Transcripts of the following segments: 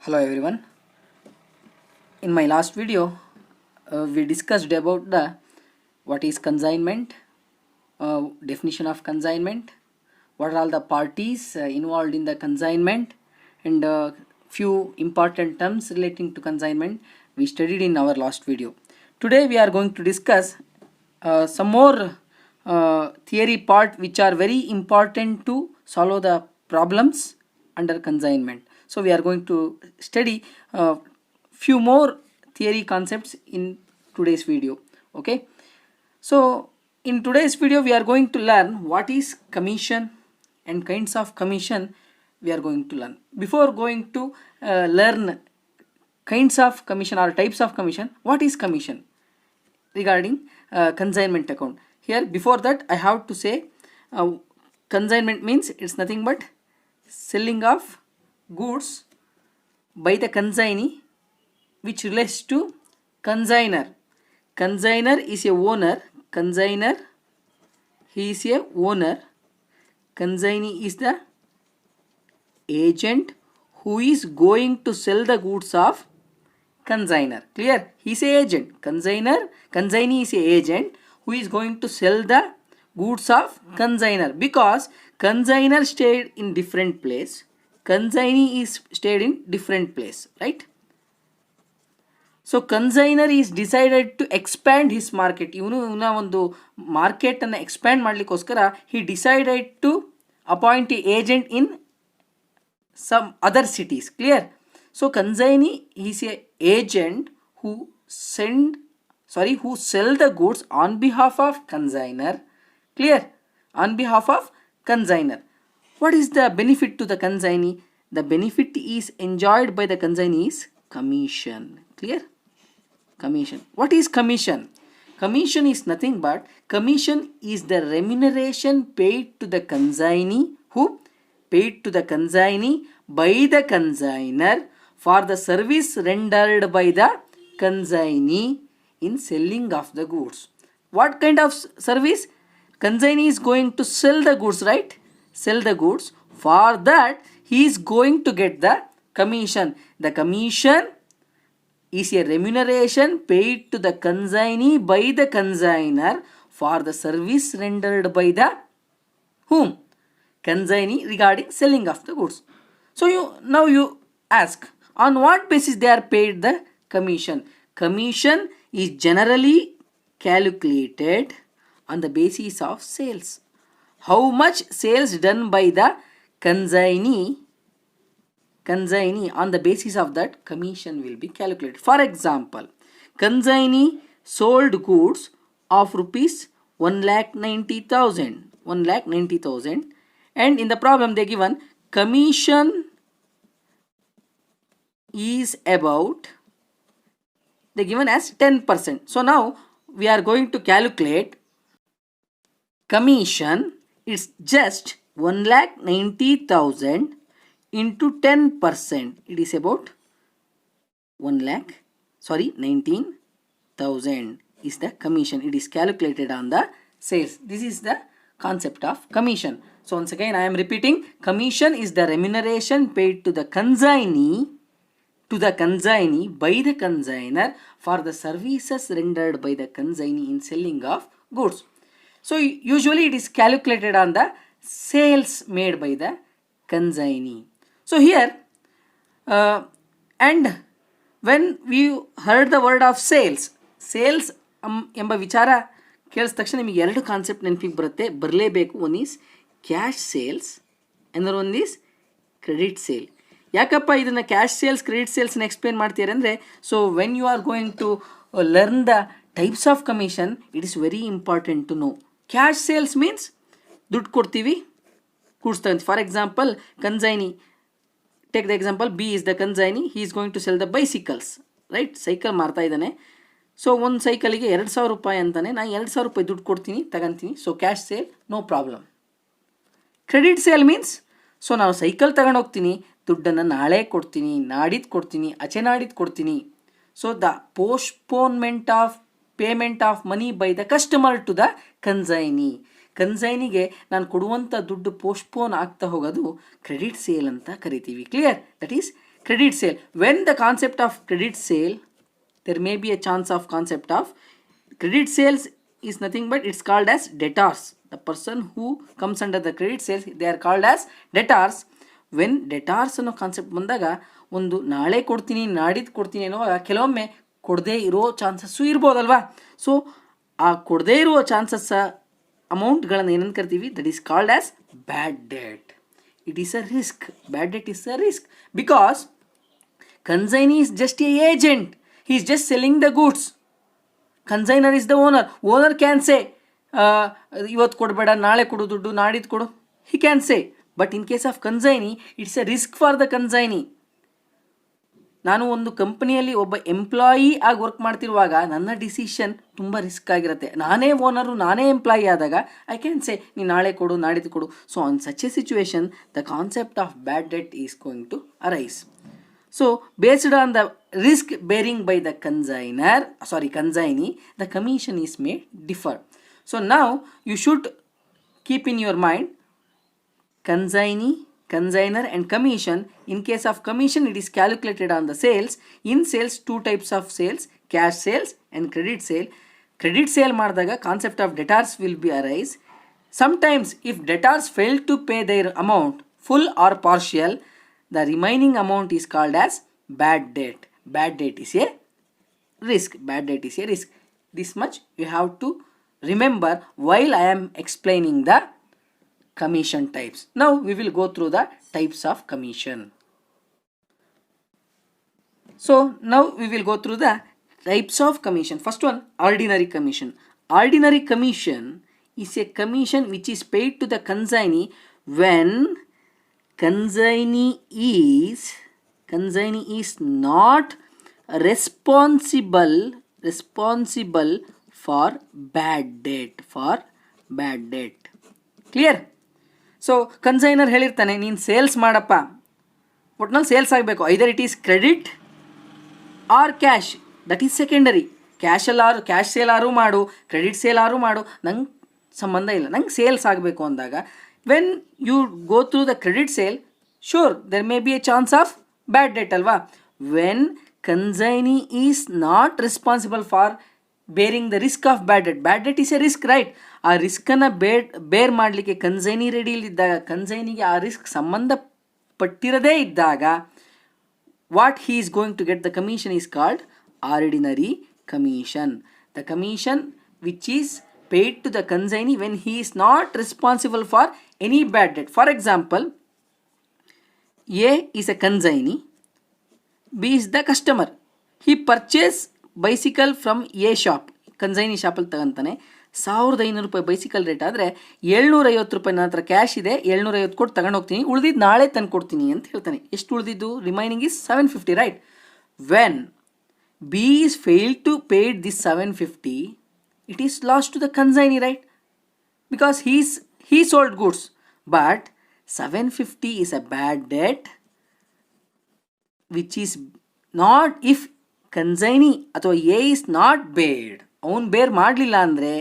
Hello everyone. In my last video, we discussed about the what is consignment, definition of consignment, what are all the parties involved in the consignment, and few important terms relating to consignment we studied in our last video. Today we are going to discuss some more theory part which are very important to solve the problems under consignment. So we are going to study few more theory concepts in today's video. Okay, so in today's video we are going to learn what is commission and kinds of commission we are going to learn. Before going to learn kinds of commission or types of commission, what is commission regarding consignment account? Here before that I have to say consignment means it's nothing but selling of goods by the consignee which relates to consigner. Consigner is a owner. Consigner, he is a owner. Consignee is the agent who is going to sell the goods of consigner. Clear? He is a agent. Consignee is a agent who is going to sell the goods of consigner, because consigner stayed in different place, consignee is stayed in different place, right? So consigner is decided to expand his market. ಇವನು ಒಂದು market ಅನ್ನು expand ಮಾಡಲಿಕ್ಕೋಸ್ಕರ he decided to appoint an agent in some other cities. Clear? So consignee is a agent who sell the goods on behalf of consigner. Clear? On behalf of consigner. What is the benefit to the consignee? The benefit is enjoyed by the consignee is commission. Clear? Commission. What is commission? Commission is nothing but commission is the remuneration paid to the consignee by the consigner for the service rendered by the consignee in selling of the goods. What kind of service? Consignee is going to sell the goods, right? Sell the goods. For that he is going to get the commission. The commission is a remuneration paid to the consignee by the consigner for the service rendered by the whom? Consignee regarding selling of the goods. So now you ask, on what basis they are paid the commission? Commission is generally calculated on the basis of sales. How much sales done by the consignee, on the basis of that commission will be calculated. For example, consignee sold goods of rupees 1,90,000, and in the problem they given commission is about, they given as 10%. So now we are going to calculate commission is just 1,90,000 into 10%. It is about 19,000 is the commission. It is calculated on the sales. This is the concept of commission. So once again I am repeating, commission is the remuneration paid to the consignee by the consigner for the services rendered by the consignee in selling of goods. So usually it is calculated on the sales made by the consignee. So here and when we heard the word of sales ಎಂಬ ವಿಚಾರ ಕೇಳಿದ ತಕ್ಷಣ ನಿಮಗೆ ಎರಡು concept ನೆನಪಿಗೆ ಬರಲೇಬೇಕು. One is cash sales, ಅಂದರ್ one is credit sale. ಯಾಕಪ್ಪ ಇದನ್ನು ಕ್ಯಾಶ್ ಸೇಲ್ಸ್ ಕ್ರೆಡಿಟ್ ಸೇಲ್ಸ್ನ ಎಕ್ಸ್ಪ್ಲೇನ್ ಮಾಡ್ತೀರ ಅಂದರೆ, so when you are going to learn the types of commission, it is very important to know. Cash sales means ದುಡ್ಡು ಕೊಡ್ತೀವಿ, goods ತಗೊಂತೀವಿ. For example consignee, take the example, B is the consignee, he is going to sell the bicycles, right? Cycle ಮಾರ್ತಾ ಇದ್ದಾನೆ. So ಒಂದು ಸೈಕಲಿಗೆ 2,000 ರೂಪಾಯಿ ಅಂತಾನೆ, ನಾನು 2,000 ರೂಪಾಯಿ ದುಡ್ಡು ಕೊಡ್ತೀನಿ, ತಗೊಂತೀನಿ. So cash sale, no problem. Credit sale means, so ನಾವು ಸೈಕಲ್ ತಗೊಂಡು ಹೋಗ್ತೀನಿ, ದುಡ್ಡನ್ನು ನಾಳೆ ಕೊಡ್ತೀನಿ, ನಾಡಿದ್ದು ಕೊಡ್ತೀನಿ, ನಾಡಿದ್ದು ಕೊಡ್ತೀನಿ. So the postponement of payment of money by the customer to the consignee. ಕನ್ಸೈನಿಗೆ ನಾನು ಕೊಡುವಂಥ ದುಡ್ಡು ಪೋಸ್ಟ್ಪೋನ್ ಆಗ್ತಾ ಹೋಗೋದು ಕ್ರೆಡಿಟ್ ಸೇಲ್ ಅಂತ ಕರಿತೀವಿ. Clear? That is credit sale. When the concept of credit sale, there may be a chance of concept of credit sales is nothing but it's called as debtors. The person who comes under the credit sales, they are called as debtors. When debtors ಅನ್ನೋ concept ಬಂದಾಗ ಒಂದು ನಾಳೆ ಕೊಡ್ತೀನಿ ನಾಡಿದ್ದು ಕೊಡ್ತೀನಿ ಅನ್ನೋವಾಗ ಕೆಲವೊಮ್ಮೆ ಕೊಡದೇ ಇರೋ ಚಾನ್ಸಸ್ಸು ಇರ್ಬೋದಲ್ವಾ. ಸೊ ಆ ಕೊಡದೇ ಇರುವ ಚಾನ್ಸಸ್ ಅಮೌಂಟ್ಗಳನ್ನು ಏನಂತ ಕರಿತೀವಿ, that is called as bad debt. It is a risk. Bad debt is a risk because consignee is just a agent. He is just selling the goods. Consigner is the owner. Owner can say ಇವತ್ತು ಕೊಡಬೇಡ, ನಾಳೆ ಕೊಡು ದುಡ್ಡು, ನಾಡಿದ್ದು ಕೊಡು. He can say. But in case of consignee, it's a risk for the consignee. ನಾನು ಒಂದು ಕಂಪನಿಯಲ್ಲಿ ಒಬ್ಬ ಎಂಪ್ಲಾಯಿ ಆಗಿ ವರ್ಕ್ ಮಾಡ್ತಿರುವಾಗ ನನ್ನ ಡಿಸಿಷನ್ ತುಂಬ ರಿಸ್ಕ್ ಆಗಿರುತ್ತೆ. ನಾನೇ ಓನರು, ನಾನೇ ಎಂಪ್ಲಾಯಿ ಆದಾಗ ಐ ಕ್ಯಾನ್ ಸೇ ನೀನು ನಾಳೆ ಕೊಡು, ನಾಡಿದ್ದು ಕೊಡು. So on such a situation the concept of bad debt is going to arise. So based on the risk bearing by the consignee, the commission is made differ. So now you should keep in your mind consignee, consigner and commission. In case of commission, it is calculated on the sales. In sales, two types of sales, cash sales and credit sale. Credit sale ಮಾಡಿದಾಗ concept of debtors will be arise. Sometimes if debtors fail to pay their amount, full or partial, the remaining amount is called as bad debt. Bad debt is a risk. Bad debt is a risk. This much you have to remember while I am explaining the commission types. Now we will go through the types of commission. So now we will go through the types of commission. First one, ordinary commission. Ordinary commission is a commission which is paid to the consignee when consignee is not responsible for bad debt. Clear? So consigner ಹೇಳಿರ್ತಾನೆ ನೀನು sales ಮಾಡಪ್ಪ, ಒಟ್ನಲ್ಲಿ sales ಆಗಬೇಕು. Either it is credit or cash, that is secondary. Cash sale ಆರು ಮಾಡು, credit sale ಆರು ಮಾಡು, ನಂಗೆ ಸಂಬಂಧ ಇಲ್ಲ, ನಂಗೆ ಸೇಲ್ಸ್ ಆಗಬೇಕು ಅಂದಾಗ when you go through the credit sale, sure there may be a chance of bad debt alva. When consignee is not responsible for bearing the risk of bad debt is a risk, right? ಆ ರಿಸ್ಕನ್ನು ಬೇರ್ ಮಾಡಲಿಕ್ಕೆ consignee ready ಇದ್ದಾಗ, ಕನ್ಸೈನಿಗೆ ಆ risk ಸಂಬಂಧಪಟ್ಟಿರದೇ ಇದ್ದಾಗ, what he is going to get the commission is called ordinary commission. The commission which is paid to the consignee when he is not responsible for any bad debt. For example, A is a consignee, B is the customer. He purchased bicycle from A shop. consignee ಶಾಪಲ್ಲಿ ತಗೊಂತಾನೆ. 1500 ರೂಪಾಯಿ bicycle rate ಆದರೆ 750 ರೂಪಾಯಿ ನನ್ನ ಹತ್ರ cash ಇದೆ, 750 ಕೊಟ್ಟು ತಗೊಂಡು ಹೋಗ್ತೀನಿ, ಉಳಿದಿದ್ದು ನಾಳೆ ತಂದು ಕೊಡ್ತೀನಿ ಅಂತ ಹೇಳ್ತಾನೆ. ಎಷ್ಟು ಉಳಿದಿದ್ದು? Remaining is 750, right? When B is failed to pay this 750, it is lost to the consignee, right? Because he sold goods, but 750 is a bad debt which is not, if consignee ಅಥವಾ A is not paid, ಅವನು ಬೇರ್ ಮಾಡಲಿಲ್ಲ ಅಂದರೆ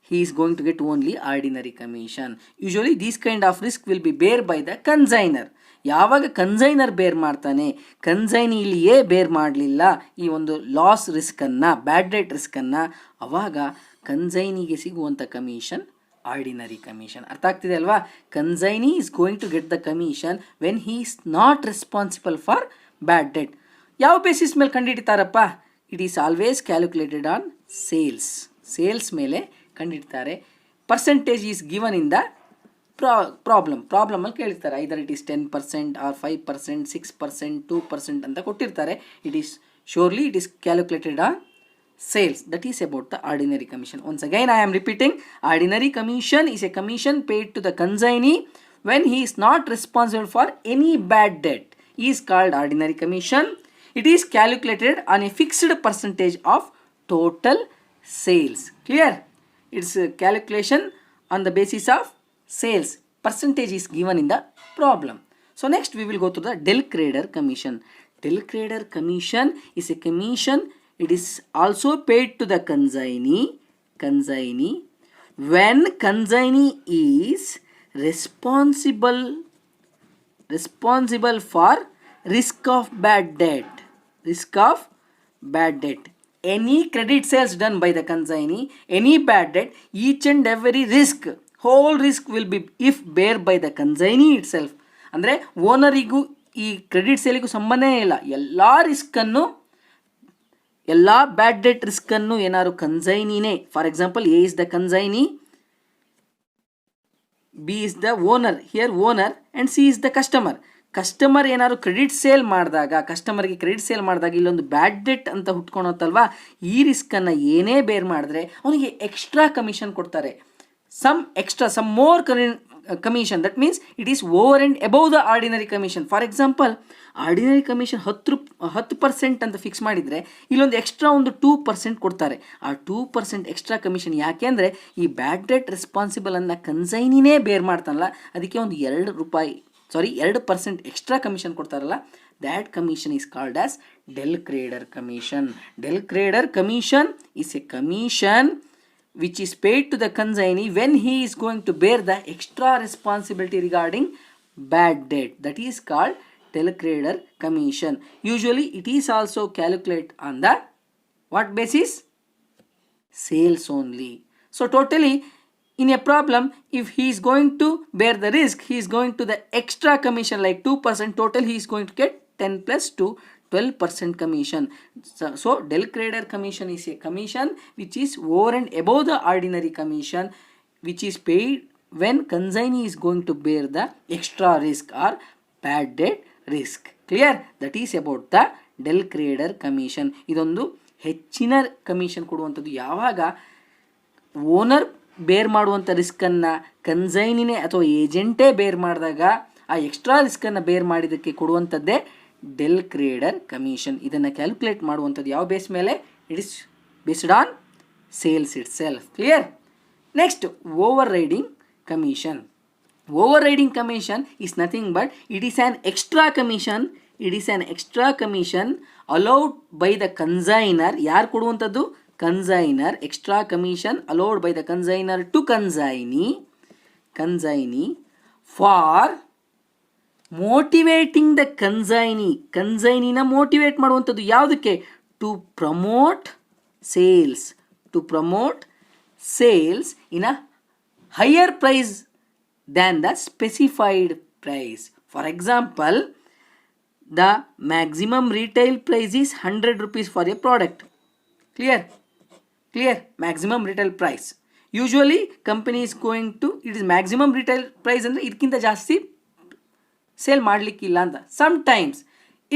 he is going to get only ordinary commission. Usually these kind of risk will be bear by the consigner. ಯಾವಾಗ consignor ಬೇರ್ ಮಾಡ್ತಾನೆ, consignee ಇಲ್ಲಿ A ಬೇರ್ ಮಾಡಲಿಲ್ಲ ಈ ಒಂದು ಲಾಸ್ ರಿಸ್ಕನ್ನು, ಬ್ಯಾಡ್ ಡೆಟ್ ರಿಸ್ಕನ್ನು, ಅವಾಗ ಕನ್ಸೈನಿಗೆ ಸಿಗುವಂಥ ಕಮಿಷನ್ ಆರ್ಡಿನರಿ ಕಮಿಷನ್. ಅರ್ಥ ಆಗ್ತಿದೆ ಅಲ್ವಾ? Consignee is going to get the commission when he is not responsible for bad debt. ಯಾವ ಬೇಸಿಸ್ ಮೇಲೆ ಕಂಡುಹಿಡಿತಾರಪ್ಪ? It is always calculated on sales ಮೇಲೆ ಕಂಡುಹಿಡ್ತಾರೆ. Percentage is given in the ಪ್ರಾಬ್ಲಮಲ್ಲಿ ಕೇಳಿರ್ತಾರೆ. ಐದರ್ ಇಟ್ ಈಸ್ 10% ಆರ್ 5%, 6%, 2% ಅಂತ ಕೊಟ್ಟಿರ್ತಾರೆ. It is surely it is calculated on sales. That is about the ordinary commission. Once again I am repeating, ordinary commission is a commission paid to the consignee when he is not responsible for any bad debt. Is called ordinary commission. It is calculated on a fixed percentage of total sales. Clear? It's a calculation on the basis of sales. Percentage is given in the problem. So next we will go to the del credor commission. Del credor commission is a commission. It is also paid to the consignee when consignee is responsible for risk of bad debt. Risk of bad debt. Any credit sales done by the consignee, any bad debt, each and every risk, whole risk will be if bear by the consignee itself. ಅಂದರೆ ಓನರಿಗೂ ಈ credit ಸೇಲಿಗೂ ಸಂಬಂಧನೇ ಇಲ್ಲ. ಎಲ್ಲ ರಿಸ್ಕನ್ನು, ಎಲ್ಲ ಬ್ಯಾಡ್ debt ರಿಸ್ಕನ್ನು ಏನಾದ್ರು ಕನ್ಸೈನಿನೇ, for example A is the consignee, B is the owner, here owner and C is the customer. Customer ಏನಾದ್ರು ಕ್ರೆಡಿಟ್ ಸೇಲ್ ಮಾಡಿದಾಗ, ಕಸ್ಟಮರ್ಗೆ ಕ್ರೆಡಿಟ್ ಸೇಲ್ ಮಾಡಿದಾಗ ಇಲ್ಲೊಂದು ಬ್ಯಾಡ್ ಡೆಟ್ ಅಂತ ಹುಟ್ಕೊಳತ್ತಲ್ವಾ, ಈ ರಿಸ್ಕನ್ನು ಏನೇ ಬೇರ್ ಮಾಡಿದ್ರೆ ಅವನಿಗೆ ಎಕ್ಸ್ಟ್ರಾ ಕಮಿಷನ್ ಕೊಡ್ತಾರೆ. Some more commission, that means it is over and above the ordinary commission. For example ordinary commission 10% ಅಂತ ಫಿಕ್ಸ್ ಮಾಡಿದರೆ ಇಲ್ಲೊಂದು ಎಕ್ಸ್ಟ್ರಾ ಒಂದು 2% ಕೊಡ್ತಾರೆ. ಆ 2% ಎಕ್ಸ್ಟ್ರಾ ಕಮಿಷನ್ ಯಾಕೆ ಅಂದರೆ ಈ ಬ್ಯಾಡ್ ಡೆಟ್ ರೆಸ್ಪಾನ್ಸಿಬಲ್ ಅನ್ನು ಕನ್ಸೈನಿನೇ ಬೇರ್ ಮಾಡ್ತಾನಲ್ಲ, ಅದಕ್ಕೆ ಒಂದು 2% ಎಕ್ಸ್ಟ್ರಾ ಕಮಿಷನ್ ಕೊಡ್ತಾರಲ್ಲ, that commission is called as del creditor commission. Del creditor commission is a commission which is paid to the consignee when he is going to bear the extra responsibility regarding bad debt. That is called del creditor commission. Usually it is also calculated on the what basis? Sales only. So totally in a problem, if he is going to bear the risk, he is going to the extra commission like 2%, total he is going to get 10 plus 2, 12% commission. So del creditor commission is a commission which is over and above the ordinary commission, which is paid when consignee is going to bear the extra risk or bad debt risk. Clear? That is about the del creditor commission. ಇದೊಂದು ಹೆಚ್ಚಿನ commission ಕೊಡುವಂಥದ್ದು ಯಾವಾಗ owner ಬೇರ್ ಮಾಡುವಂಥ ರಿಸ್ಕನ್ನು ಕನ್ಸೈನಿನೇ ಅಥವಾ ಏಜೆಂಟೇ ಬೇರ್ ಮಾಡಿದಾಗ ಆ ಎಕ್ಸ್ಟ್ರಾ ರಿಸ್ಕನ್ನು ಬೇರ್ ಮಾಡಿದ್ದಕ್ಕೆ ಕೊಡುವಂಥದ್ದೇ ಡೆಲ್ ಕ್ರೆಡಿಟರ್ ಕಮಿಷನ್. ಇದನ್ನು ಕ್ಯಾಲ್ಕುಲೇಟ್ ಮಾಡುವಂಥದ್ದು ಯಾವ ಬೇಸ್ ಮೇಲೆ? It is based on sales it self. Clear? Next, over riding commission. Over riding commission is nothing but it is an extra commission. It is an extra commission allowed by the consignor. ಯಾರು ಕೊಡುವಂಥದ್ದು? consignor. Extra commission allowed by the consignor to consignee for motivating the consignee. ಕನ್ಸೈನಿನ motivate ಮಾಡುವಂಥದ್ದು ಯಾವುದಕ್ಕೆ? To promote sales in a higher price than the specified price. For example, the maximum retail price is 100 rupees for a product. Clear? Maximum retail price. Usually company is going to, it is maximum retail price ಅಂದರೆ ಇದಕ್ಕಿಂತ ಜಾಸ್ತಿ sale ಮಾಡಲಿಕ್ಕಿಲ್ಲ ಅಂತ. Sometimes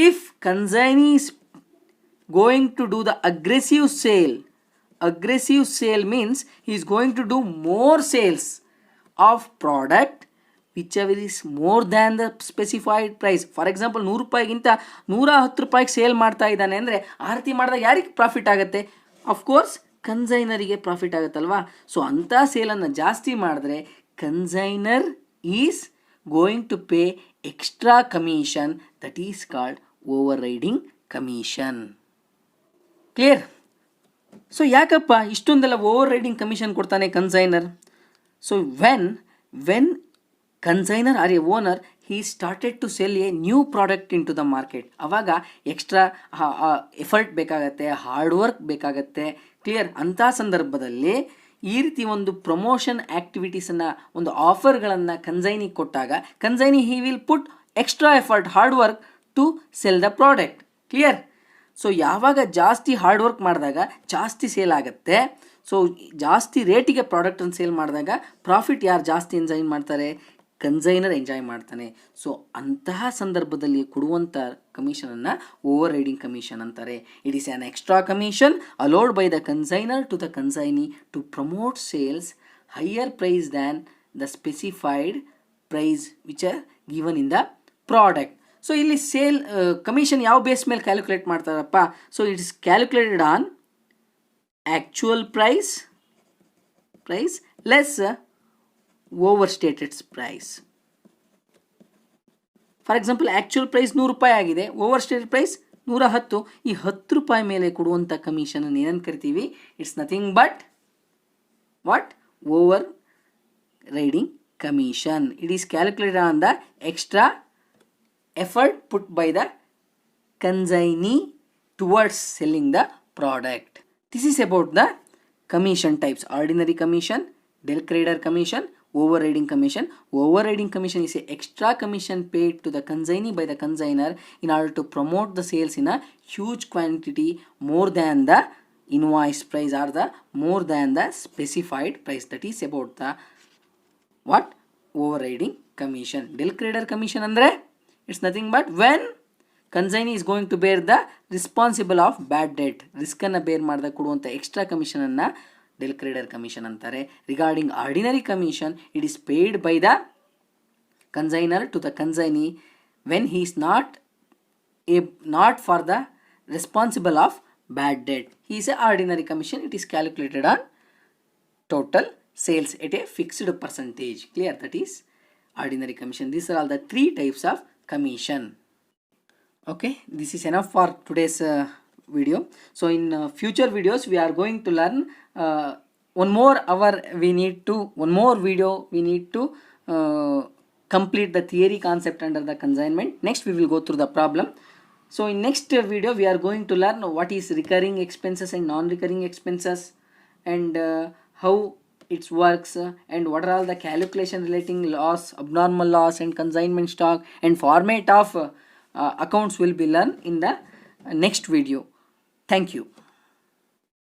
if consignee is going to do the aggressive sale means he is going to do more sales of product whichever is more than the specified price. For example, 100 ರೂಪಾಯಿಗಿಂತ 110 ರೂಪಾಯಿಗೆ sale ಮಾಡ್ತಾ ಇದ್ದಾನೆ ಅಂದರೆ ಆ ರೀತಿ ಮಾಡಿದಾಗ ಯಾರಿಗೆ ಪ್ರಾಫಿಟ್ ಆಗುತ್ತೆ? ಅಫ್ಕೋರ್ಸ್ ಕನ್ಸೈನರಿಗೆ ಪ್ರಾಫಿಟ್ ಆಗುತ್ತಲ್ವಾ. ಸೊ ಅಂಥ ಸೇಲನ್ನು ಜಾಸ್ತಿ ಮಾಡಿದ್ರೆ consignor is going to pay extra commission, that is called overriding commission. Clear? So ಯಾಕಪ್ಪ ಇಷ್ಟೊಂದೆಲ್ಲ ಓವರ್ ರೈಡಿಂಗ್ ಕಮಿಷನ್ ಕೊಡ್ತಾನೆ consignor? So when consignor or a owner, he started to sell a new product into the market. ಅವಾಗ extra effort ಬೇಕಾಗತ್ತೆ, hard work ಬೇಕಾಗತ್ತೆ. Clear? ಅಂಥ ಸಂದರ್ಭದಲ್ಲಿ ಈ ರೀತಿ ಒಂದು ಪ್ರಮೋಷನ್ ಆ್ಯಕ್ಟಿವಿಟೀಸನ್ನು, ಒಂದು ಆಫರ್ಗಳನ್ನು ಕನ್ಸೈನಿಗೆ ಕೊಟ್ಟಾಗ consignee he will put extra effort, hard work to sell the product. Clear? So ಯಾವಾಗ ಜಾಸ್ತಿ ಹಾರ್ಡ್ ವರ್ಕ್ ಮಾಡಿದಾಗ ಜಾಸ್ತಿ ಸೇಲ್ ಆಗುತ್ತೆ. ಸೊ ಜಾಸ್ತಿ ರೇಟಿಗೆ ಪ್ರಾಡಕ್ಟನ್ನು ಸೇಲ್ ಮಾಡಿದಾಗ ಪ್ರಾಫಿಟ್ ಯಾರು ಜಾಸ್ತಿ ಎಂಜಾಯ್ ಮಾಡ್ತಾರೆ? ಕನ್ಸೈನರ್ ಎಂಜಾಯ್ ಮಾಡ್ತಾನೆ. ಸೊ ಅಂತಹ ಸಂದರ್ಭದಲ್ಲಿ ಕೊಡುವಂಥ ಕಮಿಷನನ್ನು ಓವರ್ ರೈಡಿಂಗ್ ಕಮಿಷನ್ ಅಂತಾರೆ. It is an extra commission allowed by the consignor to the consignee to promote sales higher price than the specified price which are given in the product. So ಇಲ್ಲಿ sale commission ಯಾವ base ಮೇಲೆ calculate ಮಾಡ್ತಾರಪ್ಪ? So it is calculated on actual price less overstated price. For example actual price 100 ರೂಪಾಯಿ ಆಗಿದೆ, ಓವರ್ಸ್ಟೇಟೆಡ್ price 110. ಈ 10 ರೂಪಾಯಿ ಮೇಲೆ ಕೊಡುವಂಥ ಕಮಿಷನನ್ನು ಏನಂತ ಕರಿತೀವಿ? It's nothing but what? Over riding commission. It is calculated on the extra effort put by the consignee towards selling the product. This is about the commission types: ordinary commission, del creditor commission, overriding commission. Overriding commission is a extra commission paid to the consignee by the consignor in order to promote the sales in a huge quantity more than the invoice price or the more than the specified price. That is about the what? Overriding commission. Del creditor commission andre it's nothing but when consignee is going to bear the responsible of bad debt, risk ಅನ್ನು ಬೇರ್ ಮಾಡಿದ ಕೊಡುವಂಥ extra commission ಅನ್ನ del creditor commission ಅಂತಾರೆ. Regarding ordinary commission, it is paid by the consignor to the consignee when he is not for the responsible of bad debt. He is a ordinary commission. It is calculated on total sales at a fixed percentage. Clear? That is ordinary commission. These are all the three types of commission. Okay, this is enough for today's video. So in future videos we are going to learn one more video we need to complete the theory concept under the consignment. Next we will go through the problem. So in next video we are going to learn what is recurring expenses and non-recurring expenses, and how it works, and what are all the calculation relating loss, abnormal loss and consignment stock, and format of accounts will be learned in the next video. Thank you.